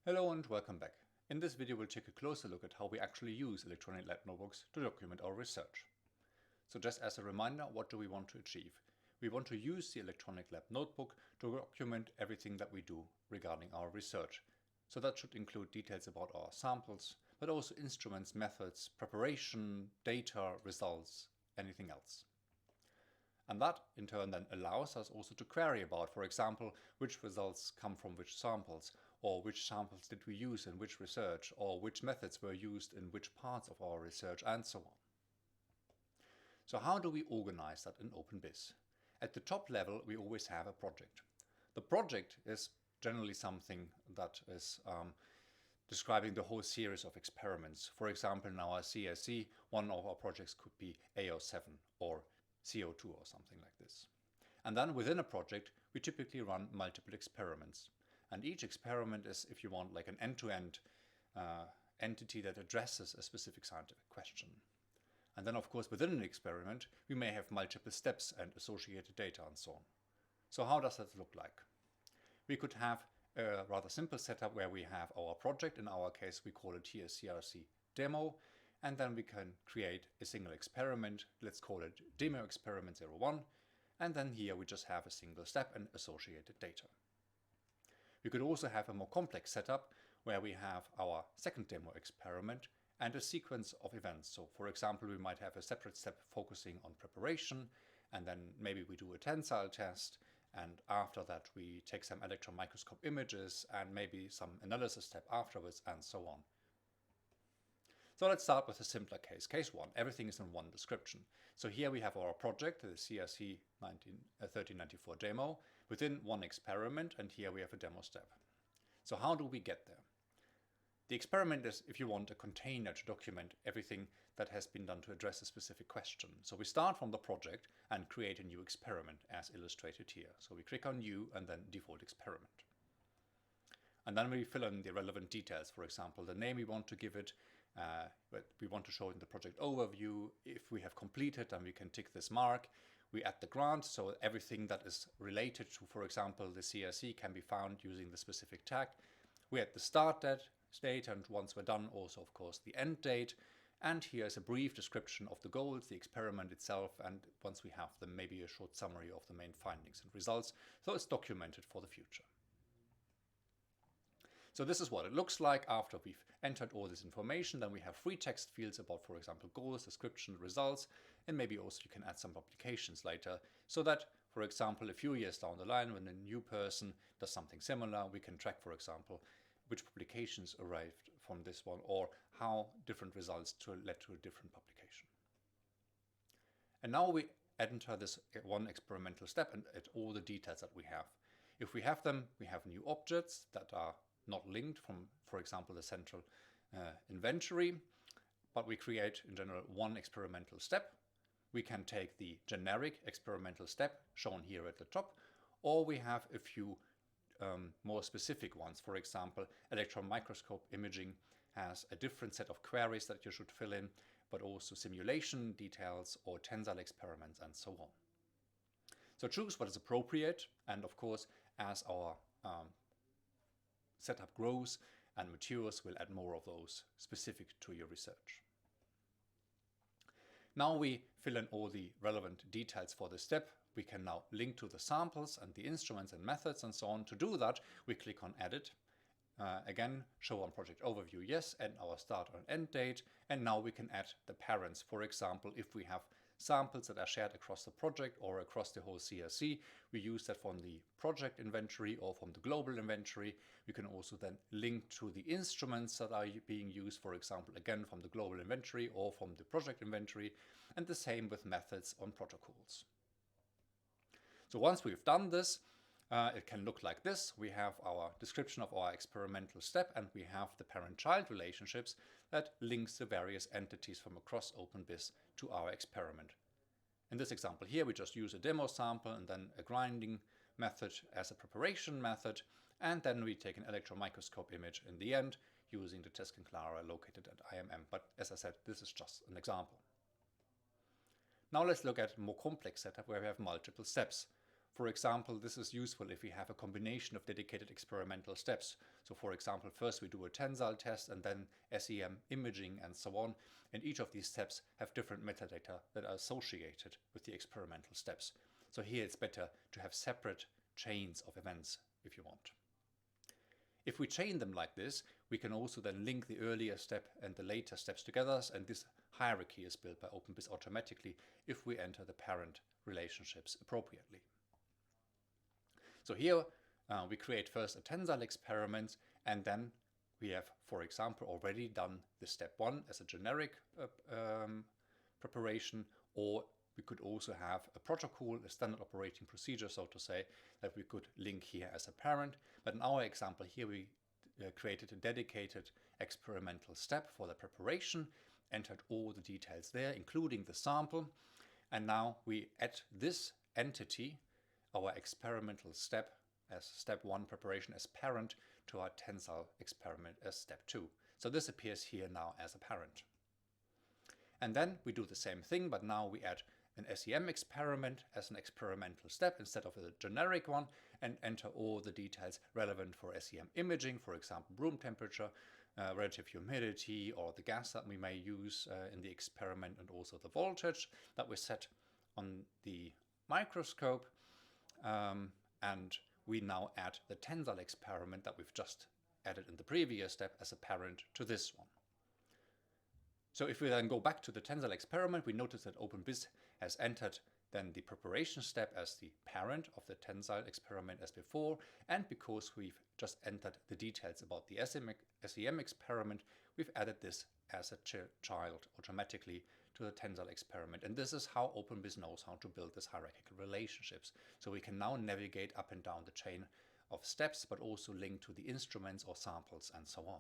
Hello and welcome back. In this video we'll take a closer look at how we actually use electronic lab notebooks to document our research. So just as a reminder, what do we want to achieve? We want to use the electronic lab notebook to document everything that we do regarding our research. So that should include details about our samples, but also instruments, methods, preparation, data, results, anything else. And that in turn then allows us also to query about, for example, which results come from which samples, or which samples did we use in which research, or which methods were used in which parts of our research, and so on. So how do we organize that in OpenBIS? At the top level, we always have a project. The project is generally something that is describing the whole series of experiments. For example, in our CSE, one of our projects could be AO7 or CO2 or something like this. And then within a project, we typically run multiple experiments. And each experiment is, if you want, like an end-to-end entity that addresses a specific scientific question. And then, of course, within an experiment, we may have multiple steps and associated data and so on. So how does that look like? We could have a rather simple setup where we have our project. In our case, we call it here CRC demo. And then we can create a single experiment. Let's call it demo experiment 01. And then here we just have a single step and associated data. We could also have a more complex setup where we have our second demo experiment and a sequence of events. So for example, we might have a separate step focusing on preparation, and then maybe we do a tensile test, and after that we take some electron microscope images and maybe some analysis step afterwards, and so on. So let's start with a simpler case. Case 1, everything is in one description. So here we have our project, the CRC 1394 demo, within one experiment, and here we have a demo step. So how do we get there? The experiment is, if you want, a container to document everything that has been done to address a specific question. So we start from the project and create a new experiment as illustrated here. So we click on New and then Default Experiment. And then we fill in the relevant details, for example, the name we want to give it, but we want to show in the project overview. If we have completed, then we can tick this mark. We add the grant, so everything that is related to, for example, the CRC can be found using the specific tag. We add the start date, and once we're done, also, of course, the end date. And here is a brief description of the goals, the experiment itself, and once we have them, maybe a short summary of the main findings and results, so it's documented for the future. So this is what it looks like after we've entered all this information. Then we have free text fields about, for example, goals, description, results, and maybe also you can add some publications later, so that, for example, a few years down the line, when a new person does something similar, we can track, for example, which publications arrived from this one, or how different results led to a different publication. And now we enter this one experimental step and add all the details that we have. If we have them, we have new objects that are not linked from, for example, the central inventory, but we create in general one experimental step. We can take the generic experimental step shown here at the top, or we have a few more specific ones. For example, electron microscope imaging has a different set of queries that you should fill in, but also simulation details or tensile experiments and so on. So choose what is appropriate, and of course, as our setup grows and matures, we'll add more of those specific to your research. Now we fill in all the relevant details for the step. We can now link to the samples and the instruments and methods and so on. To do that, we click on Edit. Again, show on project overview, yes, and our start and end date. And now we can add the parents. For example, if we have samples that are shared across the project or across the whole CRC, we use that from the project inventory or from the global inventory. We can also then link to the instruments that are being used, for example, again from the global inventory or from the project inventory, and the same with methods on protocols. So once we've done this, it can look like this. We have our description of our experimental step, and we have the parent-child relationships that links the various entities from across OpenBIS to our experiment. In this example here, we just use a demo sample and then a grinding method as a preparation method, and then we take an electron microscope image in the end using the Teskin Clara located at IMM. But as I said, this is just an example. Now let's look at a more complex setup where we have multiple steps. For example, this is useful if we have a combination of dedicated experimental steps. So for example, first we do a tensile test and then SEM imaging and so on. And each of these steps have different metadata that are associated with the experimental steps. So here it's better to have separate chains of events if you want. If we chain them like this, we can also then link the earlier step and the later steps together, and this hierarchy is built by OpenBIS automatically if we enter the parent relationships appropriately. So here we create first a tensile experiment, and then we have, for example, already done the step 1 as a generic preparation, or we could also have a protocol, a standard operating procedure, so to say, that we could link here as a parent. But in our example here, we created a dedicated experimental step for the preparation, entered all the details there, including the sample. And now we add this entity, our experimental step, as step 1 preparation as parent, to our tensile experiment as step 2. So this appears here now as a parent. And then we do the same thing, but now we add an SEM experiment as an experimental step instead of a generic one, and enter all the details relevant for SEM imaging, for example, room temperature, relative humidity, or the gas that we may use in the experiment, and also the voltage that we set on the microscope. And we now add the tensile experiment that we've just added in the previous step as a parent to this one. So if we then go back to the tensile experiment, we notice that OpenBIS has entered then the preparation step as the parent of the tensile experiment as before, and because we've just entered the details about the SEM experiment, we've added this as a child automatically to the tensile experiment. And this is how OpenBIS knows how to build these hierarchical relationships. So we can now navigate up and down the chain of steps, but also link to the instruments or samples and so on.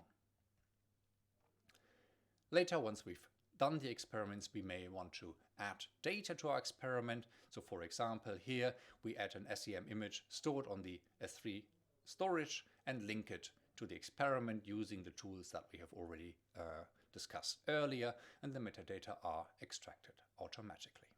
Later, once we've done the experiments, we may want to add data to our experiment. So for example, here we add an SEM image stored on the S3 storage and link it to the experiment using the tools that we have already discussed earlier, and the metadata are extracted automatically.